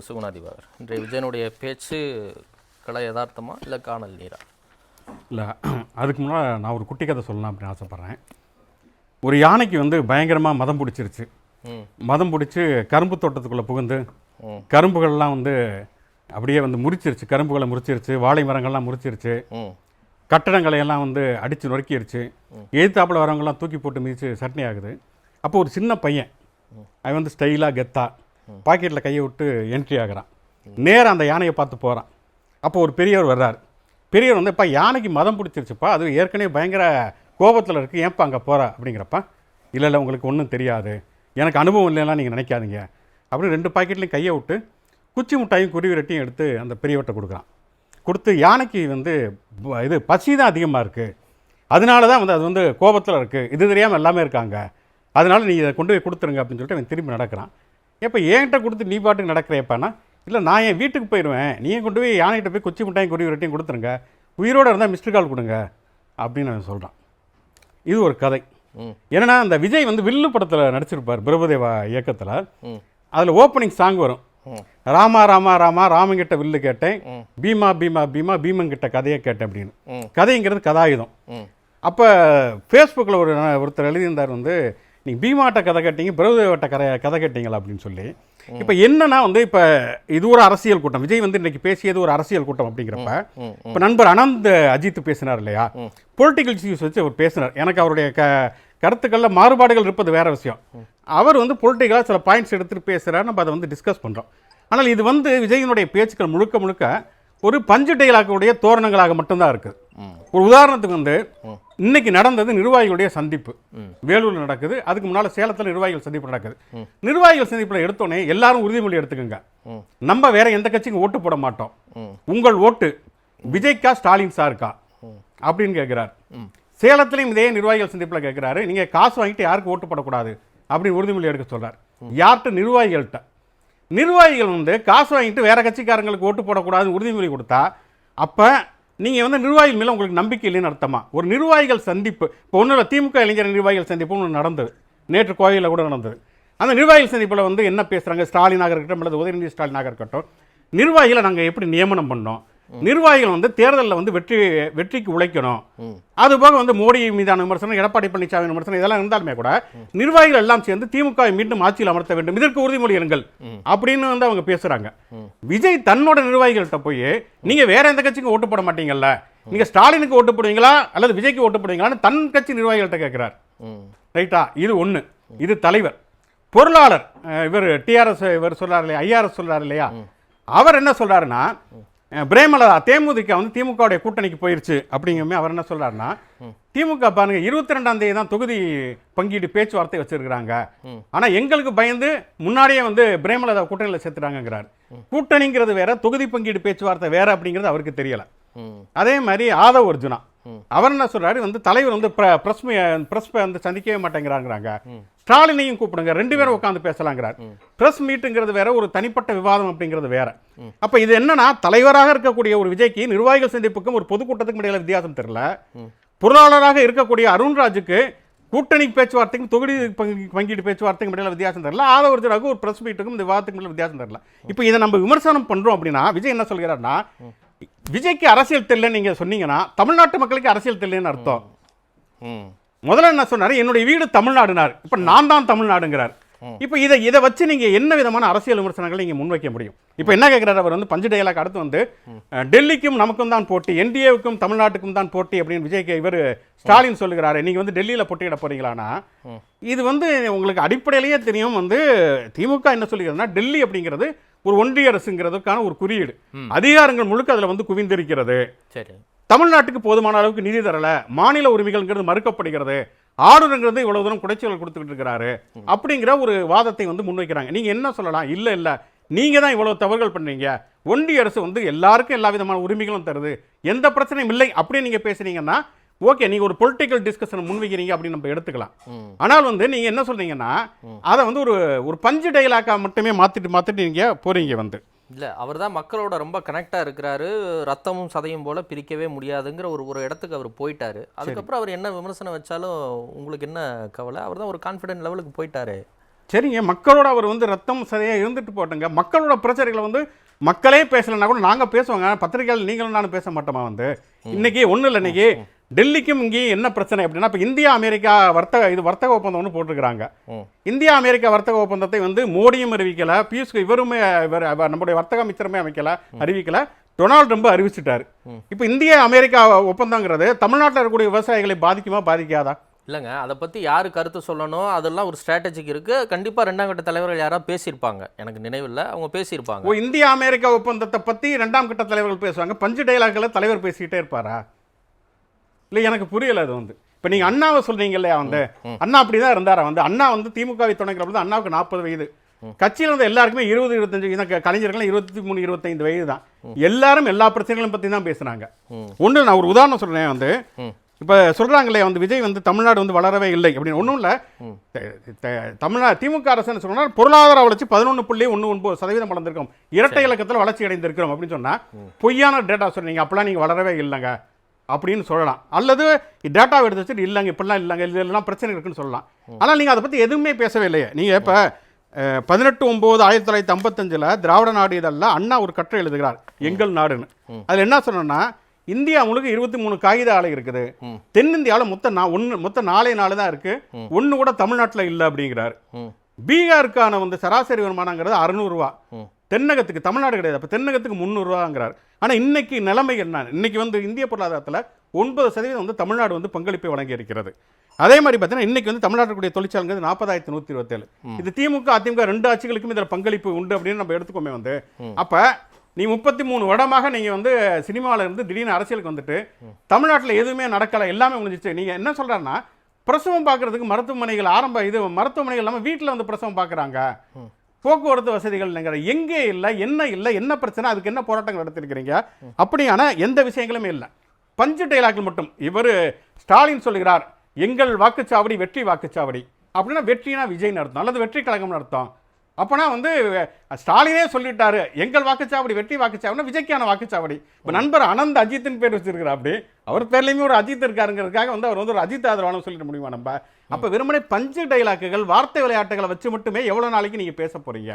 சுகுணாதிபர் இன்றைய விஜயனுடைய பேச்சு கலை யதார்த்தமா இல்லை காணல் நீரா? இல்லை, அதுக்கு முன்னால் நான் ஒரு குட்டி கதை சொல்லலாம் அப்படின்னு ஆசைப்பட்றேன். ஒரு யானைக்கு வந்து பயங்கரமாக மதம் பிடிச்சிருச்சு. மதம் பிடிச்சி கரும்பு தோட்டத்துக்குள்ளே புகுந்து கரும்புகள்லாம் வந்து அப்படியே வந்து முறிச்சிருச்சு. கரும்புகளை முறிச்சிருச்சு, வாழை மரங்கள்லாம் முறிச்சிருச்சு, கட்டடங்களை எல்லாம் வந்து அடித்து நொறுக்கிடுச்சு. எதிர்த்தாப்பில் வரவங்கெல்லாம் தூக்கி போட்டு மிதித்து சட்னி ஆகுது. அப்போ ஒரு சின்ன பையன் அவன் வந்து ஸ்டைலாக கெத்தா பாக்கெட்டில் கையை விட்டு என்ட்ரி ஆகிறான். நேராக அந்த யானையை பார்த்து போகிறான். அப்போ ஒரு பெரியவர் வர்றார். பெரியவர் வந்து, இப்போ யானைக்கு மதம் பிடிச்சிருச்சுப்பா, அது ஏற்கனவே பயங்கர கோபத்தில் இருக்குது, ஏன்ப்பா அங்கே போகிற அப்படிங்கிறப்ப, இல்லை உங்களுக்கு ஒன்றும் தெரியாது, எனக்கு அனுபவம் இல்லைன்னா நீங்கள் நினைக்காதீங்க அப்படின்னு 2 பாக்கெட்லையும் கையை விட்டு குச்சி முட்டாயும் குருவி ரெட்டியும் எடுத்து அந்த பெரியவர்கிட்ட கொடுக்குறான். கொடுத்து, யானைக்கு வந்து இது பசி தான் அதிகமாக இருக்குது, அதனால தான் வந்து அது வந்து கோபத்தில் இருக்குது, இது தெரியாமல் எல்லாமே இருக்காங்க, அதனால் நீ இதை கொண்டு போய் கொடுத்துருங்க அப்படின்னு சொல்லிட்டு அவன் திரும்பி நடக்கிறான். எப்போ என்கிட்ட கொடுத்து நீ பாட்டுக்கு நடக்கிறேப்பானா, இல்லை நான் என் வீட்டுக்கு போயிடுவேன், நீ கொண்டு போய் யானைகிட்ட போய் குச்சி மிட்டாயும் குருவி ரெட்டையும் கொடுத்துருங்க, உயிரோடு இருந்தால் மிஸ்டு கால் கொடுங்க அப்படின்னு அவன் சொல்கிறான். இது ஒரு கதை. என்னன்னா, அந்த விஜய் வந்து வில்லு படத்தில் நடிச்சிருப்பார், பிரபுதேவா இயக்கத்தில். அதில் ஓப்பனிங் சாங் வரும், ராமா ராமா ராமா ராமங்கிட்ட வில்லு கேட்டேன், பீமா பீமா பீமா பீமங்கிட்ட கதையை கேட்டேன் அப்படின்னு. கதைங்கிறது கதாயுதம். அப்போ ஃபேஸ்புக்கில் ஒருத்தர் எழுதியிருந்தார் வந்து, நீங்கள் பீமாட்ட கதை கேட்டீங்க, பிரபுதேவாட்ட கதை கேட்டீங்களா அப்படின்னு சொல்லி. இப்போ என்னன்னா வந்து, இப்போ இது ஒரு அரசியல் கூட்டம், விஜய் வந்து இன்றைக்கி பேசியது ஒரு அரசியல் கூட்டம் அப்படிங்கிறப்ப, இப்போ நண்பர் அனந்த் அஜித் பேசினார் இல்லையா, பொலிட்டிக்கல் இஷ்யூஸ் வச்சு அவர் பேசினார். எனக்கு அவருடைய கருத்துக்களில் மாறுபாடுகள் இருப்பது வேறு விஷயம். அவர் வந்து பொலிட்டிக்கலாக சில பாயிண்ட்ஸ் எடுத்துகிட்டு பேசுகிறார், நம்ம அதை வந்து டிஸ்கஸ் பண்ணுறோம். ஆனால் இது வந்து விஜயினுடைய பேச்சுக்கள் முழுக்க முழுக்க ஒரு பஞ்சு டெய்லாக்குடைய தோரணங்களாக மட்டும்தான் இருக்குது. ஒரு உதாரணத்துக்கு வந்து, இன்னைக்கு நடந்தது நிர்வாகிகளுடைய சந்திப்பு வேலூரில் நடக்குது, அதுக்கு முன்னால் சேலத்தில் நிர்வாகிகள் சந்திப்பு நடக்குது. நிர்வாகிகள் சந்திப்பில் எடுத்தோடனே எல்லாரும் உறுதிமொழி எடுத்துக்கோங்க, நம்ம வேற எந்த கட்சிக்கும் ஓட்டு போட மாட்டோம், உங்கள் ஓட்டு விஜய்க்கா ஸ்டாலின் சாருக்கா அப்படின்னு கேட்குறாரு. சேலத்திலையும் இதே நிர்வாகிகள் சந்திப்பில் கேட்குறாரு, நீங்கள் காசு வாங்கிட்டு யாருக்கு ஓட்டு போடக்கூடாது அப்படின்னு உறுதிமொழி எடுக்க சொல்கிறார். யார்கிட்ட? நிர்வாகிகள்கிட்ட. நிர்வாகிகள் வந்து காசு வாங்கிட்டு வேற கட்சிக்காரங்களுக்கு ஓட்டு போடக்கூடாதுன்னு உறுதிமொழி கொடுத்தா, அப்போ நீங்கள் வந்து நிர்வாகிகள் மேலே உங்களுக்கு நம்பிக்கை இல்லைன்னு அர்த்தமா? ஒரு நிர்வாகிகள் சந்திப்பு, இப்போ ஒன்றும் இல்லை, திமுக இளைஞர் நிர்வாகிகள் சந்திப்பு ஒன்று நடந்தது, நேற்று கோயிலில் கூட நடந்தது. அந்த நிர்வாகிகள் சந்திப்பில் வந்து என்ன பேசுகிறாங்க, ஸ்டாலினாக இருக்கட்டும் அல்லது உதயநிதி ஸ்டாலினாக இருக்கட்டும், நிர்வாகிகளை நாங்கள் எப்படி நியமனம் பண்ணோம், நிர்வாகிகள் வந்து தேர்தலில் வந்து வெற்றிக்கு உழைக்கணும், அதுபோக வந்து மோடி மீதான விமர்சனம், எடப்பாடி பழனிசாமி விமர்சனம் இதெல்லாம் இருந்தாலுமே கூட நிர்வாகிகள் எல்லாம் சேர்ந்து திமுக மீண்டும் ஆட்சியில் அமர்த்த வேண்டும், இதற்கு உறுதிமொழி எடுங்கள் அப்படின்னு வந்து அவங்க பேசுறாங்க. விஜய் தன்னோட நிர்வாகிகள்கிட்ட போய், நீங்க வேற எந்த கட்சிக்கும் ஓட்டு போட மாட்டீங்கல்ல, நீங்க ஸ்டாலினுக்கு ஓட்டு போடுவீங்களா அல்லது விஜய்க்கு ஓட்டு போடுவீங்களான்னு தன் கட்சி நிர்வாகிகள்கிட்ட கேட்கிறார். ரைட்டா? இது ஒன்று. இது தலைவர். பொருளாளர் இவர் டிஆர்எஸ் இவர் சொல்றாரு இல்லையா, ஐஆர்எஸ் சொல்றாரு இல்லையா, அவர் என்ன சொல்றாருன்னா, பிரேமலதா தேமுதிக வந்து திமுகவுடைய கூட்டணிக்கு போயிருச்சு அப்படிங்குமே அவர் என்ன சொல்றாருன்னா, திமுக பாருங்க 22ஆம் தேதி தான் தொகுதி பங்கீடு பேச்சுவார்த்தை வச்சிருக்கிறாங்க, ஆனா எங்களுக்கு பயந்து முன்னாடியே வந்து பிரேமலதா கூட்டணியில் சேர்த்துறாங்கிறார். கூட்டணிங்கிறது வேற, தொகுதி பங்கீடு பேச்சுவார்த்தை வேற அப்படிங்கிறது அவருக்கு தெரியல. அதே மாதிரி ஆதவ் அர்ஜுனா அவர் என்ன சொல்றாரு, வந்து தலைவர் வந்து பிரஸ் வந்து சந்திக்கவே மாட்டேங்கிறாங்க, ஸ்டாலினையும் கூப்பிடுங்க, 2 பேரும் உட்காந்து பேசலாங்கிறார். பிரஸ் மீட்டுங்கிறது வேற, ஒரு தனிப்பட்ட விவாதம் அப்படிங்கிறது வேற. அப்ப இது என்னன்னா, தலைவராக இருக்கக்கூடிய ஒரு விஜய்க்கு நிர்வாகிகள் சந்திப்புக்கும் ஒரு பொதுக்கூட்டத்துக்கும் இடையில வித்தியாசம் தெரியல. பொருளாளராக இருக்கக்கூடிய அருண்ராஜுக்கு கூட்டணி பேச்சுவார்த்தைக்கும் தொகுதி பங்கீடு பேச்சுவார்த்தைக்கும் இடையில வித்தியாசம் தெரியல. ஆதவர்ஜனாவுக்கு ஒரு பிரஸ் மீட்டுக்கும் இந்த விவாதத்துக்கும் இடையில வித்தியாசம் தெரியல. இப்போ இதை நம்ம விமர்சனம் பண்றோம் அப்படின்னா, விஜய் என்ன சொல்கிறார்னா, விஜய்க்கு அரசியல் தெரியல நீங்க சொன்னீங்கன்னா தமிழ்நாட்டு மக்களுக்கு அரசியல் தெரியலன்னு அர்த்தம். முதல்ல என்ன சொன்னாரு, என்னுடைய வீடு தமிழ்நாடுனார், இப்ப நான் தான் தமிழ்நாடுங்கிறார். இப்ப இதை வச்சு நீங்க என்ன விதமான அரசியல் விமர்சனங்களை நீங்க முன்வைக்க முடியும்? இப்ப என்ன கேட்கிறார் அவர் வந்து, பஞ்சு டயலாக் அடுத்து வந்து, டெல்லிக்கும் நமக்கும் தான் போட்டி, என்டிஏவுக்கும் தமிழ்நாட்டுக்கும் தான் போட்டி அப்படின்னு விஜய்க்கு இவர் ஸ்டாலின் சொல்லுகிறாரு. நீங்க வந்து டெல்லியில போட்டியிட போறீங்களானா, இது வந்து உங்களுக்கு அடிப்படையிலேயே தெரியும் வந்து திமுக என்ன சொல்லுகிறதுனா, டெல்லி அப்படிங்கிறது ஒரு ஒன்றிய அரசுங்கிறதுக்கான ஒரு குறியீடு, அதிகாரங்கள் முழுக்க அதுல வந்து குவிந்திருக்கிறது. தமிழ்நாட்டுக்கு போதுமான அளவுக்கு நிதி தரல, மாநில உரிமைகள்ங்கிறது மறுக்கப்படுகிறது, ஆளுநருங்கிறது இவ்வளவு தூரம் குடைச்சல் கொடுத்துக்கிட்டு இருக்கிறாரு அப்படிங்கிற ஒரு வாதத்தை வந்து முன்வைக்கிறாங்க. நீங்க என்ன சொல்லலாம், இல்ல நீங்க தான் இவ்வளவு தவறுகள் பண்ணீங்க, ஒன்றிய அரசு வந்து எல்லாருக்கும் எல்லா விதமான உரிமைகளும் தருது, எந்த பிரச்சனையும் இல்லை அப்படின்னு நீங்க பேசுறீங்கன்னா ஓகே, நீங்க ஒரு பொலிட்டிக்கல் டிஸ்கஷன் முன்வைக்கிறீங்க அப்படின்னு நம்ம எடுத்துக்கலாம். ஆனால் வந்து நீங்க என்ன சொல்றீங்கன்னா, அதை வந்து ஒரு பஞ்சு டயலாக்கா மட்டுமே மாத்திட்டு நீங்க போறீங்க வந்து. இல்லை, அவர் தான் மக்களோட ரொம்ப கனெக்டாக இருக்கிறாரு, ரத்தமும் சதையும் போல் பிரிக்கவே முடியாதுங்கிற ஒரு இடத்துக்கு அவர் போயிட்டாரு. அதுக்கப்புறம் அவர் என்ன விமர்சனம் வச்சாலும் உங்களுக்கு என்ன கவலை? அவர் தான் ஒரு கான்ஃபிடென்ட் லெவலுக்கு போயிட்டாரு. சரிங்க, மக்களோட அவர் வந்து ரத்தம் சரியாக இருந்துட்டு போட்டுங்க. மக்களோட பிரச்சனைகளை வந்து மக்களே பேசலைன்னா கூட நாங்கள் பேசுவோங்க. பத்திரிகைகள் நீங்களும் நானும் பேச மாட்டோமா? வந்து இன்னைக்கு ஒன்றும் இல்லை, இன்னைக்கு டெல்லிக்கும் இங்கேயும் என்ன பிரச்சனை அப்படின்னா, இப்போ இந்தியா அமெரிக்கா வர்த்தக ஒப்பந்தம் ஒன்று போட்டிருக்கிறாங்க. இந்தியா அமெரிக்கா வர்த்தக ஒப்பந்தத்தை வந்து மோடியும் அறிவிக்கல, பியூஷ் இவருமே நம்முடைய வர்த்தக அமைச்சருமே அறிவிக்கல, டொனால்டு ட்ரம்ப் அறிவிச்சிட்டாரு. இப்போ இந்திய அமெரிக்கா ஒப்பந்தங்கிறது தமிழ்நாட்டில் இருக்கக்கூடிய விவசாயிகளை பாதிக்குமா பாதிக்காதா? இல்லைங்க, அதை பற்றி யார் கருத்து சொல்லணும் அதெல்லாம் ஒரு ஸ்ட்ராட்டஜிக் இருக்குது. கண்டிப்பாக 2ஆம் கட்ட தலைவர்கள் யாராவது பேசியிருப்பாங்க, எனக்கு நினைவில் அவங்க பேசியிருப்பாங்க. இந்தியா அமெரிக்கா ஒப்பந்தத்தை பற்றி 2ஆம் கட்ட தலைவர்கள் பேசுவாங்க, பஞ்சு டைலாக்களை தலைவர் பேசிக்கிட்டே இருப்பாரா? இல்லை, எனக்கு புரியலை அது வந்து. இப்போ நீங்கள் அண்ணாவை சொல்றீங்க இல்லையா, வந்து அண்ணா அப்படி தான் இருந்தாரா? வந்து அண்ணா வந்து திமுகவை தொடங்குறப்ப தான் அண்ணாவுக்கு 40 வயது, கட்சியில் வந்து எல்லாருக்குமே 20-25 கலைஞர்கள் 23-25 வயது தான். எல்லாரும் எல்லா பிரச்சனைகளும் பற்றி தான் பேசுனாங்க. ஒன்று நான் ஒரு உதாரணம் சொல்றேன். வந்து இப்போ சொல்றாங்களே வந்து விஜய் வந்து தமிழ்நாடு வந்து வளரவே இல்லை அப்படின்னு. ஒன்றும் இல்லை, தமிழ்நாடு திமுக அரசு சொன்னா பொருளாதார வளர்ச்சி 11.19% வளர்ந்துருக்கோம், இரட்டை இலக்கத்தில் வளர்ச்சி அடைந்திருக்கிறோம் அப்படின்னு சொன்னா பொய்யான டேட்டா சொன்னீங்க. அப்பெல்லாம் நீங்கள் வளரவே இல்லைங்க அப்படின்னு சொல்லலாம். அல்லது டேட்டாவை எடுத்து வச்சுட்டு இல்லைங்க இப்படிலாம் இல்லைங்க இதெல்லாம் பிரச்சனை இருக்குன்னு சொல்லலாம். ஆனால் நீங்கள் அதை பற்றி எதுவுமே பேசவே இல்லையே. நீங்கள் இப்போ 18/9/1955 திராவிட நாடு இதெல்லாம் அண்ணா ஒரு கட்டுரை எழுதுகிறார், எங்கள் நாடுன்னு. அதில் என்ன சொன்னோன்னா, இந்தியா முழுக்க 23 காகித ஆலை இருக்குது, தென்னிந்தியாவில் மொத்தம் 4 தான் இருக்கு, ஒன்று கூட தமிழ்நாட்டில் இல்லை அப்படிங்கிறார். பீகாருக்கான வந்து சராசரி வருமானங்கிறது 600 ரூபா, தென்னகத்துக்கு, தமிழ்நாடு கிடையாது, அப்போ தென்னகத்துக்கு 300 ரூபாங்கிறார். ஆனால் இன்னைக்கு நிலைமை என்ன? இன்னைக்கு வந்து இந்திய பொருளாதாரத்தில் 9% வந்து தமிழ்நாடு வந்து பங்களிப்பை வழங்கி இருக்கிறது. அதே மாதிரி பார்த்தீங்கன்னா இன்னைக்கு வந்து தமிழ்நாட்டுடைய தொழிற்சாலைங்கிறது 40,127. இது திமுக அதிமுக 2 ஆட்சிகளுக்கும் இதில் பங்களிப்பு உண்டு அப்படின்னு நம்ம எடுத்துக்கோமே. வந்து அப்போ நீ 33 வருடமாக நீங்கள் வந்து சினிமாவில் இருந்து திடீர்னு அரசியலுக்கு வந்துட்டு தமிழ்நாட்டில் எதுவுமே நடக்கலை, எல்லாமே முடிஞ்சிச்சு. நீங்கள் என்ன சொல்கிறாருன்னா, பிரசவம் பார்க்குறதுக்கு மருத்துவமனைகள் மருத்துவமனைகள் இல்லாமல் வீட்டில் வந்து பிரசவம் பார்க்குறாங்க, போக்குவரத்து வசதிகள் இல்லைங்கிற, எங்கே இல்லை, என்ன பிரச்சனை, அதுக்கு என்ன போராட்டங்கள் நடத்திருக்கிறீங்க, அப்படியான எந்த விஷயங்களுமே இல்லை. பஞ்சு டைலாக்கள் மட்டும். இவர் ஸ்டாலின் சொல்லுகிறார், எங்கள் வாக்குச்சாவடி வெற்றி வாக்குச்சாவடி அப்படின்னா வெற்றினா விஜய்னு அர்த்தம், அல்லது வெற்றி கழகம்னு அர்த்தம். அப்போனா வந்து ஸ்டாலினே சொல்லிட்டாரு எங்கள் வாக்குச்சாவடி வெற்றி வாக்குச்சாவடினா விஜய்க்கான வாக்குச்சாவடி. இப்போ நண்பர் அனந்த் அஜித்தின் பேர் வச்சிருக்கிறார், அப்படி அவர் பேர்லையுமே ஒரு அஜித் இருக்காருங்கிறதுக்காக வந்து அவர் வந்து ஒரு அஜித் ஆதரவானு சொல்லிட முடியுமா நம்ம? அப்போ வெறுமனே பஞ்சு டைலாக்குகள் வார்த்தை விளையாட்டுகளை வச்சு மட்டுமே எவ்வளோ நாளைக்கு நீங்கள் பேச போறீங்க?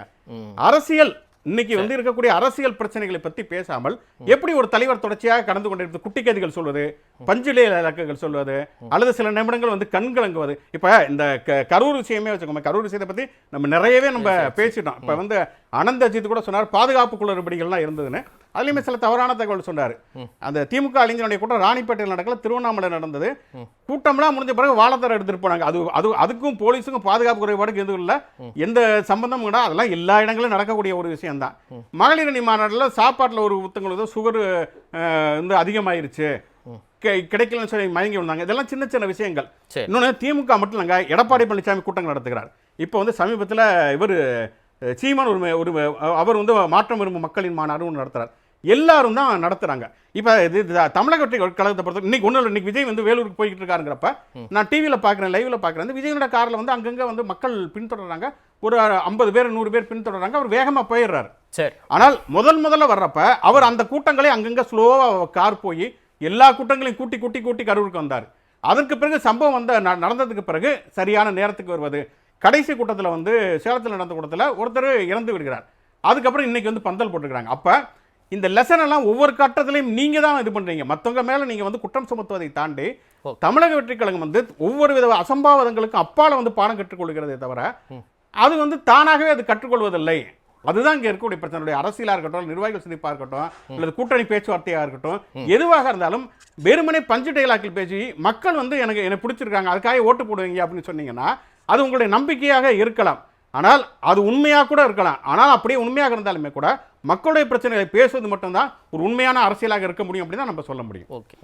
அரசியல் இன்னைக்கு வந்து இருக்கக்கூடிய அரசியல் பிரச்சனைகளை பற்றி பேசாமல் எப்படி ஒரு தலைவர் தொடர்ச்சியாக கடந்து கொண்டிருக்கிறது? குட்டி கதைகள் சொல்வது, பஞ்சுலே இலக்குகள் சொல்வது, அல்லது சில நிமிடங்கள் வந்து கண்கலங்குவது. இப்போ இந்த கரூர் விஷயமே வச்சுக்கோங்க, கரூர் விஷயத்தை பற்றி நம்ம நிறையவே நம்ம பேசிட்டோம். இப்போ வந்து அனந்த் அஜித் கூட சொன்னார் பாதுகாப்பு குளறுபடிகள்லாம் இருந்ததுன்னு. அதுலேயுமே சில தவறான தகவல் சொன்னார். அந்த திமுக இளைஞருடைய கூட்டம் ராணிப்பேட்டையில் நடக்கல, திருவண்ணாமலை நடந்தது. கூட்டம்லாம் முடிஞ்ச பிறகு வாழைத்தர எடுத்துட்டு போனாங்க. அதுக்கும் போலீஸுக்கும் பாதுகாப்பு குறைபாடுக்கு எதுவும் இல்லை, எந்த சம்பந்தமும் கூட. அதெல்லாம் எல்லா இடங்களும் நடக்கக்கூடிய ஒரு விஷயம் தான். மகளிர் அணி மாநாட்டில் சாப்பாட்டில் ஒரு புத்தகங்கள் சுகர் வந்து அதிகமாயிருச்சு, கிடைக்கலன்னு சொல்லி மயங்கி வந்தாங்க. இதெல்லாம் சின்ன சின்ன விஷயங்கள். இன்னொன்று, திமுக மட்டும் இல்லைங்க, எடப்பாடி பழனிசாமி கூட்டங்கள் நடத்துகிறார். இப்போ வந்து சமீபத்தில் இவர் சீமான் ஒரு அவர் வந்து மாற்றம் விரும்பும் மக்களின் மாநாடு ஒன்று நடத்துகிறார். எல்லாரும் தான் நடத்துகிறாங்க. இப்போ இது தமிழக வெற்றி கழகத்தை பொறுத்த இன்னைக்கு ஒன்றும் இல்லை, இன்னைக்கு விஜய் வந்து வேலூருக்கு போய்கிட்டு இருக்காருங்கிறப்ப நான் டிவியில் பார்க்குறேன், லைவில் பார்க்குறேன், விஜயோட காரில் வந்து அங்கங்கே வந்து மக்கள் பின்தொடர்றாங்க, ஒரு 50 பேர் 100 பேர் பின்தொடர்றாங்க, அவர் வேகமாக போயிடுறாரு. சரி, ஆனால் முதல்ல வர்றப்ப அவர் அந்த கூட்டங்களே அங்கங்கே ஸ்லோவாக கார் போய் எல்லா கூட்டங்களையும் கூட்டி கரூருக்கு வந்தார். அதற்கு பிறகு சம்பவம் நடந்ததுக்கு பிறகு சரியான நேரத்துக்கு வருவது. கடைசி கூட்டத்தில் வந்து சேலத்தில் நடந்த கூட்டத்தில் ஒருத்தர் இறந்து விடுகிறார். அதுக்கப்புறம் இன்னைக்கு வந்து பந்தல் போட்டுக்கிறாங்க. அப்போ இந்த லெசன் எல்லாம் ஒவ்வொரு கட்டத்திலையும் நீங்கள் தான் இது பண்ணுறீங்க. மற்றவங்க மேலே நீங்கள் வந்து குற்றம் சுமத்துவதை தாண்டி தமிழக வெற்றி கழகம் வந்து ஒவ்வொரு வித அசம்பாவிதங்களுக்கும் அப்பால வந்து பாடம் கற்றுக்கொள்கிறதே தவிர அது வந்து தானாகவே அது கற்றுக்கொள்வதில்லை. அதுதான் இங்கே இருக்கக்கூடிய பிரச்சனை. அரசியலாக இருக்கட்டும், நிர்வாகிகள் சந்திப்பாக இருக்கட்டும், அல்லது கூட்டணி பேச்சுவார்த்தையாக இருக்கட்டும், எதுவாக இருந்தாலும் வெறுமனே பஞ்சு டைலாக்கில் பேசி மக்கள் வந்து எனக்கு பிடிச்சிருக்காங்க அதுக்காக ஓட்டு போடுவீங்க அப்படின்னு சொன்னீங்கன்னா அது உங்களுடைய நம்பிக்கையாக இருக்கலாம். ஆனால் அது உண்மையாக கூட இருக்கலாம். ஆனால் அப்படியே உண்மையாக இருந்தாலுமே கூட மக்களுடைய பிரச்சனைகளை பேசுவது மட்டும்தான் ஒரு உண்மையான அரசியலாக இருக்க முடியும் அப்படின்னு தான் நம்ம சொல்ல முடியும். ஓகே,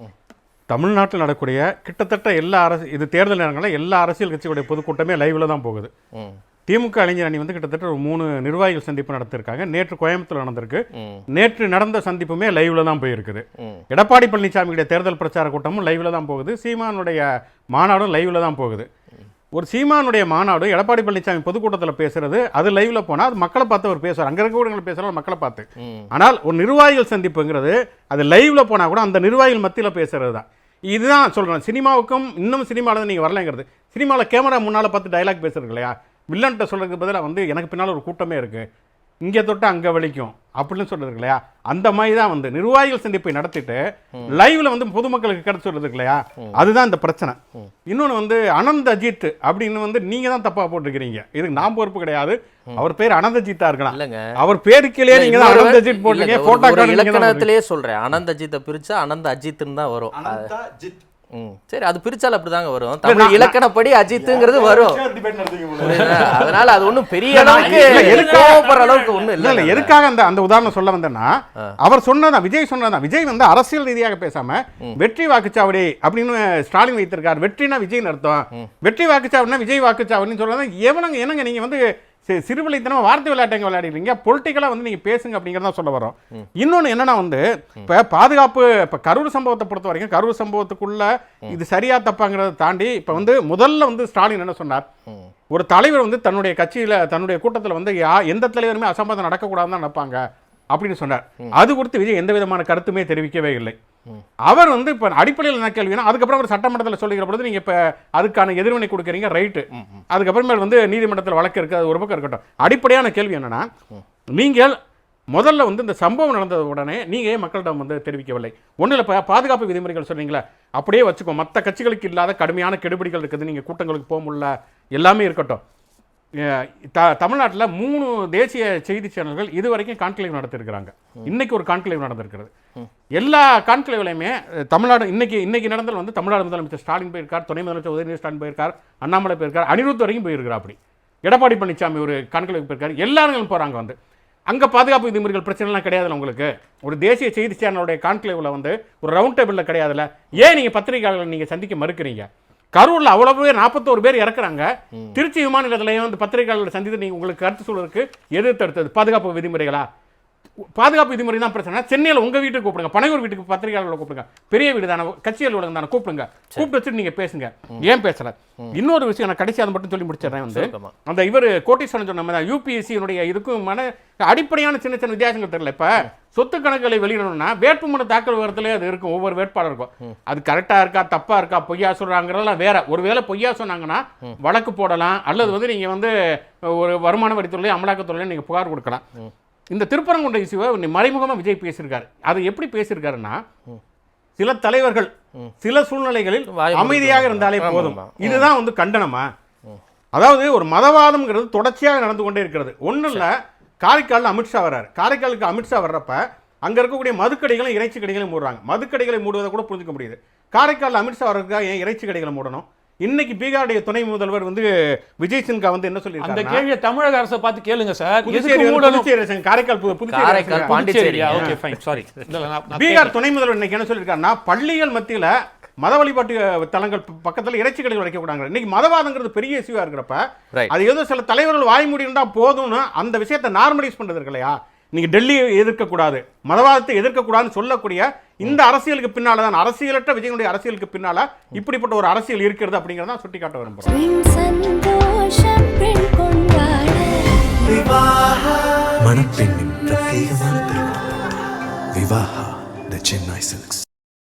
தமிழ்நாட்டில் நடக்கக்கூடிய கிட்டத்தட்ட எல்லா இது தேர்தல் நேரங்களில் எல்லா அரசியல் கட்சிகளுடைய பொதுக்கூட்டமே லைவில் தான் போகுது. திமுக இளைஞர் அணி வந்து கிட்டத்தட்ட ஒரு 3 நிர்வாகிகள் சந்திப்பு நடத்திருக்காங்க. நேற்று கோயம்புத்தூர் நடந்திருக்கு. நேற்று நடந்த சந்திப்புமே லைவ்ல தான் போயிருக்குது. எடப்பாடி பழனிசாமியுடைய தேர்தல் பிரச்சார கூட்டமும் லைவ்ல தான் போகுது. சீமானுடைய மாநாடும் லைவ்ல தான் போகுது. ஒரு சீமானுடைய மாநாடு எடப்பாடி பழனிசாமி பொதுக்கூட்டத்தில் பேசுறது அது லைவ்ல போனால் அது மக்களை பார்த்து அவர் பேசுவார், அங்கே இருக்கக்கூடிய பேசுகிறார் மக்களை பார்த்து. ஆனால் ஒரு நிர்வாகிகள் சந்திப்புங்கிறது அது லைவ்ல போனால் கூட அந்த நிர்வாகிகள் மத்தியில் பேசுறது தான். இதுதான் சொல்கிறேன். சினிமாவுக்கும் இன்னும் சினிமாவில் நீங்கள் வரலைங்கிறது. சினிமாவில் கேமரா முன்னால் பார்த்து டைலாக் பேசுறது இல்லையா, வில்லன்ட்ட சொல்றதுக்கு பதிலாக வந்து எனக்கு பின்னால் ஒரு கூட்டமே இருக்குது, இங்கே தொட்டு அங்கே வலிக்கும் அப்படின்னு சொல்றது இருக்கு இல்லையா, அந்த மாதிரி தான் வந்து நிர்வாகிகள் சந்திப்பை நடத்திட்டு லைவ்ல வந்து பொதுமக்களுக்கு கருத்து சொல்றது இருக்கு இல்லையா, அதுதான் இந்த பிரச்சனை. இன்னொன்று வந்து அனந்த் அஜித் அப்படின்னு வந்து நீங்க தான் தப்பா போட்டிருக்கிறீங்க, இதுக்கு நான் பொறுப்பு கிடையாது. அவர் பேர் அனந்த் அஜித்தா இருக்கலாம், இல்லங்க அவர் பேருக்கிலே நீங்க தான் அனந்த் அஜித் போட்டீங்க. போட்டோ கார்டு இலக்கணத்திலேயே சொல்றேன், அனந்த் அஜித்தை பிரிச்சா அனந்த் அஜித்னு தான் வரும். சரி, அது பிரிச்சால் அப்படிதாங்க வரும். தமிழ் இலக்கணப்படி அஜித்துங்கிறது வரும். அதனால அது ஒண்ணும் பெரிய அளவுக்கு கோவப்படுற அளவுக்கு ஒண்ணும் இல்ல. எதுக்காக அந்த உதாரணம் சொல்ல வந்தேன்னா, அவர் சொன்னதான் விஜய் சொன்னதான். விஜய் வந்து அரசியல் ரீதியாக பேசாம வெற்றி வாக்குச்சாவடி அப்படின்னு ஸ்டாலின் வைத்திருக்காரு. வெற்றினா விஜய் அர்த்தம், வெற்றி வாக்குச்சாவடினா விஜய் வாக்குச்சாவடின்னு சொல்றதா எவனங்க என்னங்க நீங்க வந்து சிறுவிளைத்தனமா வார்த்தை விளையாட்டுங்க விளையாடுறீங்க, பொலிட்டிக்கலா வந்து நீங்க பேசுங்க அப்படிங்கிறத சொல்ல வரோம். இன்னொன்னு என்னன்னா வந்து இப்ப பாதுகாப்பு, இப்ப கரூர் சம்பவத்தை பொறுத்த வரைக்கும் கரூர் சம்பவத்துக்குள்ள இது சரியா தப்பாங்கிறத தாண்டி இப்ப வந்து முதல்ல வந்து ஸ்டாலின் என்ன சொன்னார், ஒரு தலைவர் வந்து தன்னுடைய கட்சியில தன்னுடைய கூட்டத்தில் வந்து எந்த தலைவருமே அசம்பாதம் நடக்கக்கூடாதுன்னு தான் நினைப்பாங்க அப்படின்னு சொன்னார். அது குறித்து விஜய் எந்த விதமான கருத்துமே தெரிவிக்கவே இல்லை. அவர் வந்து இப்ப அடிப்படையில் என்ன கேள்வினா, அதுக்கப்புறம் அவர் சட்டமன்றத்தில் சொல்லுகிற பொழுது நீங்க இப்ப அதுக்கான எதிர்வினை கொடுக்குறீங்க, ரைட்டு. அதுக்கப்புறமேல் வந்து நீதிமன்றத்தில் வழக்கு இருக்கு, அது ஒரு பக்கம் இருக்கட்டும். அடிப்படையான கேள்வி என்னன்னா, நீங்கள் முதல்ல வந்து இந்த சம்பவம் நடந்தது உடனே நீங்க ஏன் மக்களிடம் வந்து தெரிவிக்கவில்லை? ஒன்றும் இல்லை, பாதுகாப்பு விதிமுறைகள் சொன்னீங்களா, அப்படியே வச்சுக்கோ. மற்ற கட்சிகளுக்கு இல்லாத கடுமையான கெடுபிடிகள் இருக்குது, நீங்க கூட்டங்களுக்கு போக முடியல, எல்லாமே இருக்கட்டும். தமிழ்நாட்டில் 3 தேசிய செய்தி சேனல்கள் இதுவரைக்கும் கான்க்ளேவ் நடத்திருக்கிறாங்க. இன்னைக்கு ஒரு கான்க்ளேவ் நடந்திருக்கிறது. எல்லா கான்க்ளேவ்லையுமே தமிழ்நாடு இன்னைக்கு நடந்தது வந்து தமிழ்நாடு முதலமைச்சர் ஸ்டாலின் போயிருக்கார், துணை முதலமைச்சர் உதயநிதி ஸ்டாலின் போயிருக்கார், அண்ணாமலை போயிருக்கார், அனிருத் வரைக்கும் போயிருக்கிறார். அப்படி எடப்பாடி பழனிசாமி ஒரு கான்க்ளேவ் போயிருக்காரு. எல்லாரும் போறாங்க. வந்து அங்கே பாதுகாப்பு விதிமுறைகள் பிரச்சனைலாம் கிடையாதுல்ல உங்களுக்கு. ஒரு தேசிய செய்தி சேனலுடைய கான்க்ளேவில் வந்து ஒரு ரவுண்ட் டேபிளில் கிடையாதுல்ல, ஏன் நீங்கள் பத்திரிகையாளர்களை நீங்கள் சந்திக்க மறுக்கிறீங்க? கரூரில் அவ்வளவு பேர் 41 பேர் இறக்குறாங்க. திருச்சி விமான நிலையத்திலையும் வந்து பத்திரிகையாளர்களை சந்தித்து நீங்கள் உங்களுக்கு கருத்து சொல்வதற்கு எதிர்த்து எடுத்தது பாதுகாப்பு விதிமுறைகளா? பாதுகாப்பு விதிமுறை தான் பிரச்சனை. சென்னையில் உங்கள் வீட்டுக்கு கூப்பிடுங்க, பனையூர் வீட்டுக்கு பத்திரிகையாளர்களை கூப்பிடுங்க, பெரிய வீடு தானே, கட்சி அலுவலகம் தானே, கூப்பிடுங்க. கூப்பிட்டு வச்சுட்டு நீங்கள் பேசுங்க. ஏன் பேசல? இன்னொரு விஷயம் நான் கடைசி அதை மட்டும் சொல்லி முடிச்சிடறேன். வந்து அந்த இவர் கோட்டீஸ்வரன் சொன்ன யூபிஎஸ்சியினுடைய இதுக்கும் அடிப்படையான சின்ன சின்ன வித்தியாசங்கள் தெரியல. இப்போ சொத்து கணக்குகளை வெளியிடணும்னா வேட்புமனு தாக்கல் விவரத்திலே அது இருக்கும், ஒவ்வொரு வேட்பாளருக்கும். அது கரெக்டாக இருக்கா தப்பா இருக்கா பொய்யா சொல்றாங்கிறதெல்லாம் வேற. ஒருவேளை பொய்யா சொன்னாங்கன்னா வழக்கு போடலாம், அல்லது வந்து நீங்கள் வந்து ஒரு வருமான வரித்துறையிலே அமலாக்கத்துறையிலே நீங்கள் புகார் கொடுக்கலாம். இந்த திருப்பரங்குன்ற இஷ்யூவை மறைமுகமாக விஜய் பேசியிருக்காரு. அதை எப்படி பேசியிருக்காருன்னா, சில தலைவர்கள் சில சூழ்நிலைகளில் அமைதியாக இருந்தாலே போதும், இதுதான் வந்து கண்டனமா? அதாவது ஒரு மதவாதம்ங்கிறது தொடர்ச்சியாக நடந்து கொண்டே இருக்கிறது. ஒன்றும் இல்லை, காரைக்காலில் அமித்ஷா வர்றாரு. காரைக்காலுக்கு அமித்ஷா வர்றப்ப அங்கே இருக்கக்கூடிய மதுக்கடைகளும் இறைச்சி கடைகளையும் மூடுறாங்க. மதுக்கடைகளை மூடுவதை கூட புரிஞ்சுக்க முடியுது. காரைக்காலில் அமித்ஷா வர்றதுக்காக ஏன் இறைச்சி கடைகளை மூடணும்? இன்னைக்கு பீகாருடைய துணை முதல்வர் வந்து விஜய் சின்ஹா வந்து என்ன சொல்லியிருக்காரு? அந்த கேள்வியை தமிழக அரசை பார்த்து கேளுங்க சார். பீகார் துணை முதல்வர் இன்னைக்கு என்ன சொல்லியிருக்காருன்னா, பள்ளிகள் மத்தியில் மத வழிபாட்டு தலங்கள் பக்கத்தில் இறைச்சி கடைகள் வைக்கக்கூடாங்க. இன்னைக்கு மதவாதங்கிறது பெரிய இஷ்யூவா இருக்கிறப்ப அது ஏதோ சில தலைவர்கள் வாய் மூடி இருந்தா போதும்னு அந்த விஷயத்தை நார்மலைஸ் பண்றது இருக்கு இல்லையா? நீங்க டெல்லியை எதிர்க்கக்கூடாது, மதவாதத்தை எதிர்க்கக்கூடாதுன்னு சொல்லக்கூடிய இந்த அரசியலுக்கு பின்னால தான், அரசியலற்ற விஜயனுடைய அரசியலுக்கு பின்னால இப்படிப்பட்ட ஒரு அரசியல் இருக்கிறது அப்படிங்கிறத சுட்டி காட்ட விரும்புகிறோம். மணப்பெண்ணின் பிரத்யேகமான திருமணம் விவாஹா தி சென்னை சில்க்ஸ்.